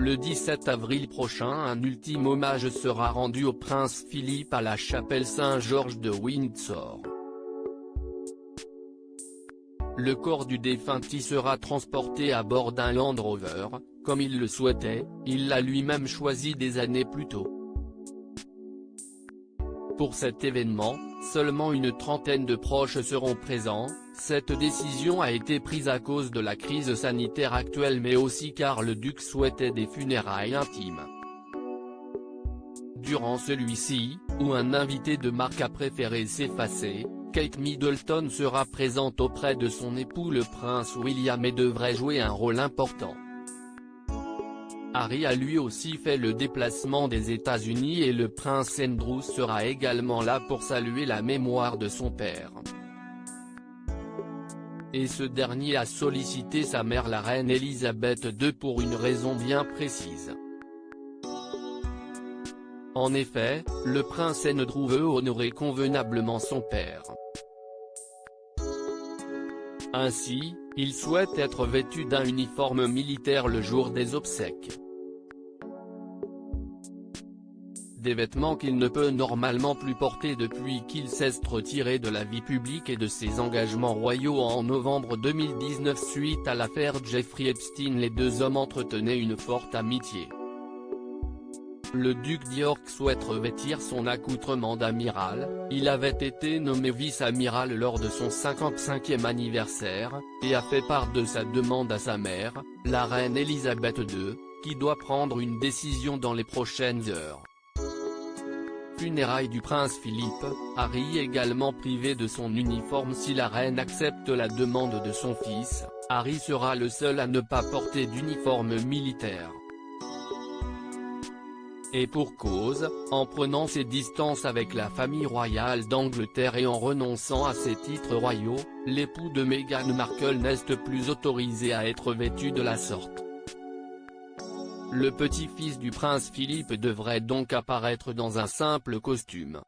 Le 17 avril prochain, un ultime hommage sera rendu au prince Philippe à la chapelle Saint-Georges de Windsor. Le corps du défunt y sera transporté à bord d'un Land Rover, comme il le souhaitait, il l'a lui-même choisi des années plus tôt. Pour cet événement, seulement une trentaine de proches seront présents. Cette décision a été prise à cause de la crise sanitaire actuelle mais aussi car le duc souhaitait des funérailles intimes. Durant celui-ci, où un invité de marque a préféré s'effacer, Kate Middleton sera présente auprès de son époux le prince William et devrait jouer un rôle important. Harry a lui aussi fait le déplacement des États-Unis et le prince Andrew sera également là pour saluer la mémoire de son père. Et ce dernier a sollicité sa mère la reine Elisabeth II pour une raison bien précise. En effet, le prince Andrew veut honorer convenablement son père. Ainsi, il souhaite être vêtu d'un uniforme militaire le jour des obsèques. Des vêtements qu'il ne peut normalement plus porter depuis qu'il s'est retiré de la vie publique et de ses engagements royaux en novembre 2019 suite à l'affaire Jeffrey Epstein. Les deux hommes entretenaient une forte amitié. Le duc d'York souhaite revêtir son accoutrement d'amiral, il avait été nommé vice-amiral lors de son 55e anniversaire, et a fait part de sa demande à sa mère, la reine Elisabeth II, qui doit prendre une décision dans les prochaines heures. Funérailles du prince Philippe, Harry également privé de son uniforme. Si la reine accepte la demande de son fils, Harry sera le seul à ne pas porter d'uniforme militaire. Et pour cause, en prenant ses distances avec la famille royale d'Angleterre et en renonçant à ses titres royaux, l'époux de Meghan Markle n'est plus autorisé à être vêtu de la sorte. Le petit-fils du prince Philippe devrait donc apparaître dans un simple costume.